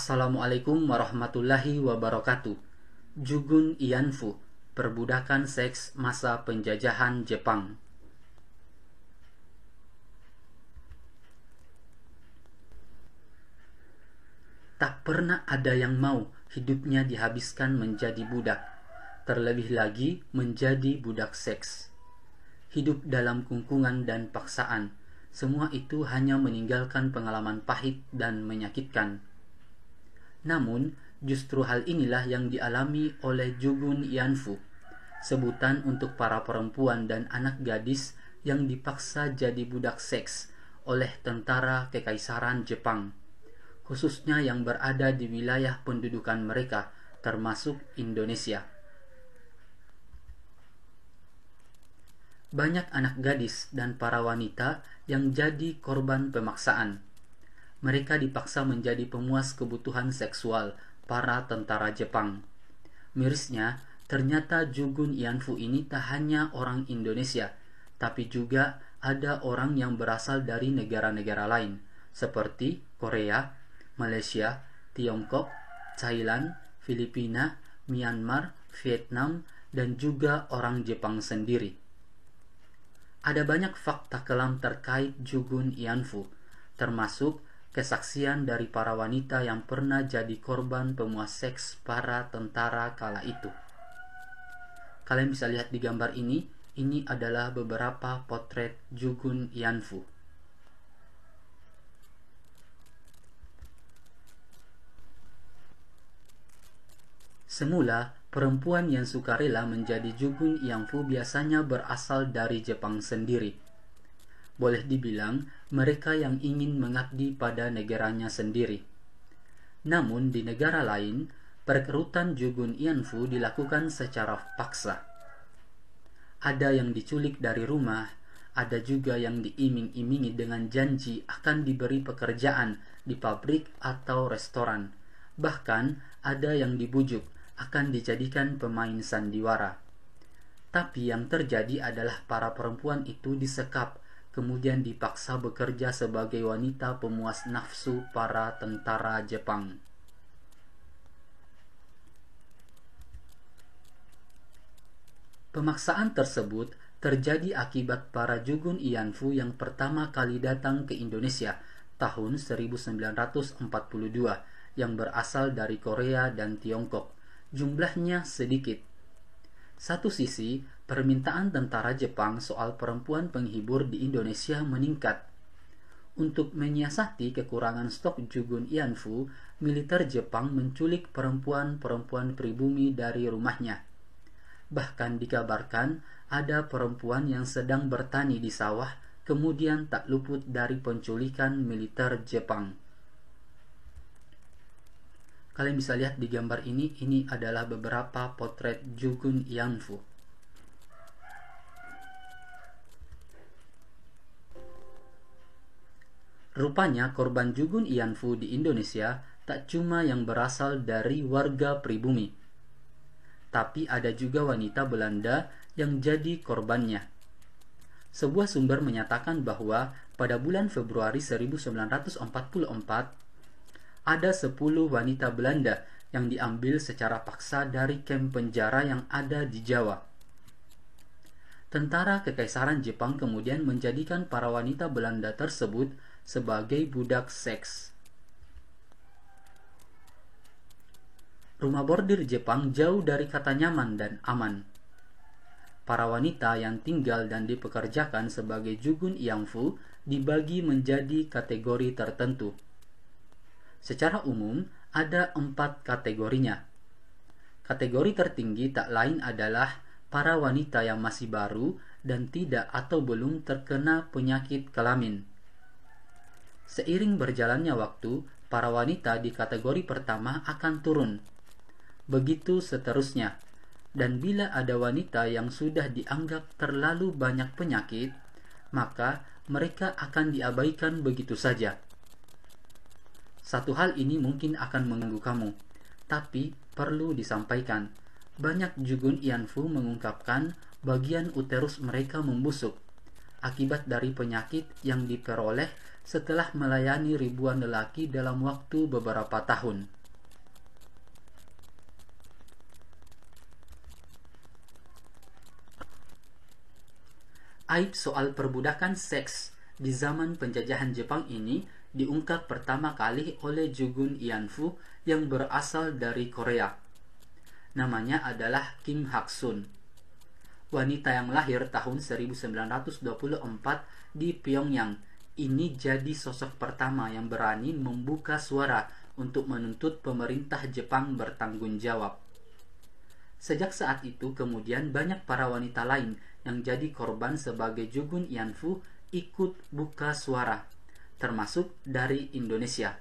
Assalamualaikum warahmatullahi wabarakatuh. Jugun Ianfu, perbudakan seks masa penjajahan Jepang. Tak pernah ada yang mau hidupnya dihabiskan menjadi budak, terlebih lagi menjadi budak seks. Hidup dalam kungkungan dan paksaan, semua itu hanya meninggalkan pengalaman pahit dan menyakitkan. Namun, justru hal inilah yang dialami oleh Jugun Ianfu, sebutan untuk para perempuan dan anak gadis yang dipaksa jadi budak seks oleh tentara Kekaisaran Jepang, khususnya yang berada di wilayah pendudukan mereka, termasuk Indonesia. Banyak anak gadis dan para wanita yang jadi korban pemaksaan. Mereka dipaksa menjadi pemuas kebutuhan seksual para tentara Jepang. Mirisnya, ternyata Jugun Ianfu ini tak hanya orang Indonesia, tapi juga ada orang yang berasal dari negara-negara lain, seperti Korea, Malaysia, Tiongkok, Thailand, Filipina, Myanmar, Vietnam, dan juga orang Jepang sendiri. Ada banyak fakta kelam terkait Jugun Ianfu, termasuk kesaksian dari para wanita yang pernah jadi korban pemuas seks para tentara kala itu. Kalian bisa lihat di gambar ini adalah beberapa potret Jugun Ianfu. Semula, perempuan yang sukarela menjadi Jugun Ianfu biasanya berasal dari Jepang sendiri. Boleh dibilang mereka yang ingin mengabdi pada negaranya sendiri. Namun di negara lain, perekrutan Jugun Ianfu dilakukan secara paksa. Ada yang diculik dari rumah, ada juga yang diiming-imingi dengan janji akan diberi pekerjaan di pabrik atau restoran. Bahkan ada yang dibujuk akan dijadikan pemain sandiwara. Tapi yang terjadi adalah para perempuan itu disekap, kemudian dipaksa bekerja sebagai wanita pemuas nafsu para tentara Jepang. Pemaksaan tersebut terjadi akibat para Jugun Ianfu yang pertama kali datang ke Indonesia tahun 1942 yang berasal dari Korea dan Tiongkok. Jumlahnya sedikit. Satu sisi, permintaan tentara Jepang soal perempuan penghibur di Indonesia meningkat. Untuk menyiasati kekurangan stok Jugun Ianfu, militer Jepang menculik perempuan-perempuan pribumi dari rumahnya. Bahkan dikabarkan ada perempuan yang sedang bertani di sawah kemudian tak luput dari penculikan militer Jepang. Kalian bisa lihat di gambar ini adalah beberapa potret Jugun Ianfu. Rupanya korban Jugun Ianfu di Indonesia tak cuma yang berasal dari warga pribumi, tapi ada juga wanita Belanda yang jadi korbannya. Sebuah sumber menyatakan bahwa pada bulan Februari 1944, ada 10 wanita Belanda yang diambil secara paksa dari kamp penjara yang ada di Jawa. Tentara Kekaisaran Jepang kemudian menjadikan para wanita Belanda tersebut sebagai budak seks. Rumah bordir Jepang jauh dari kata nyaman dan aman. Para wanita yang tinggal dan dipekerjakan sebagai Jugun Ianfu dibagi menjadi kategori tertentu. Secara umum, ada 4 kategorinya. Kategori tertinggi tak lain adalah para wanita yang masih baru dan tidak atau belum terkena penyakit kelamin. Seiring berjalannya waktu, para wanita di kategori pertama akan turun. Begitu seterusnya. Dan bila ada wanita yang sudah dianggap terlalu banyak penyakit, maka mereka akan diabaikan begitu saja. Satu hal ini mungkin akan mengganggu kamu, tapi perlu disampaikan. Banyak Jugun Ianfu mengungkapkan bagian uterus mereka membusuk akibat dari penyakit yang diperoleh setelah melayani ribuan lelaki dalam waktu beberapa tahun. Aib soal perbudakan seks di zaman penjajahan Jepang ini diungkap pertama kali oleh Jugun Ianfu yang berasal dari Korea. Namanya adalah Kim Hak-sun, wanita yang lahir tahun 1924 di Pyongyang. Ini jadi sosok pertama yang berani membuka suara untuk menuntut pemerintah Jepang bertanggung jawab. Sejak saat itu kemudian banyak para wanita lain yang jadi korban sebagai Jugun Ianfu ikut buka suara, termasuk dari Indonesia.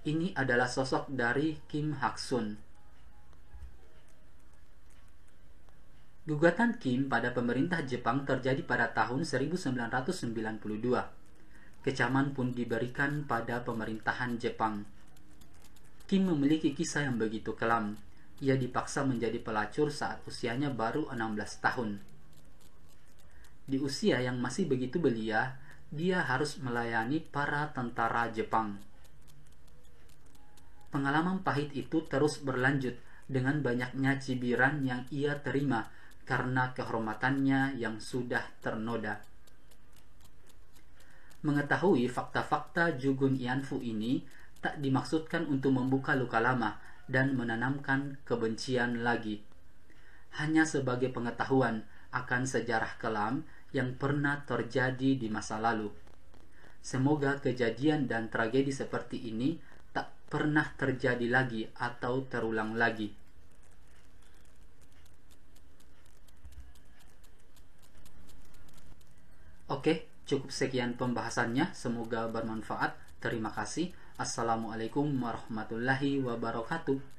Ini adalah sosok dari Kim Hak-sun. Gugatan Kim pada pemerintah Jepang terjadi pada tahun 1992. Kecaman pun diberikan pada pemerintahan Jepang. Kim memiliki kisah yang begitu kelam. Ia dipaksa menjadi pelacur saat usianya baru 16 tahun. Di usia yang masih begitu belia, dia harus melayani para tentara Jepang. Pengalaman pahit itu terus berlanjut dengan banyaknya cibiran yang ia terima karena kehormatannya yang sudah ternoda. Mengetahui fakta-fakta Jugun Ianfu ini tak dimaksudkan untuk membuka luka lama dan menanamkan kebencian lagi. Hanya sebagai pengetahuan akan sejarah kelam yang pernah terjadi di masa lalu. Semoga kejadian dan tragedi seperti ini tak pernah terjadi lagi atau terulang lagi. Oke, cukup sekian pembahasannya. Semoga bermanfaat. Terima kasih. Assalamualaikum warahmatullahi wabarakatuh.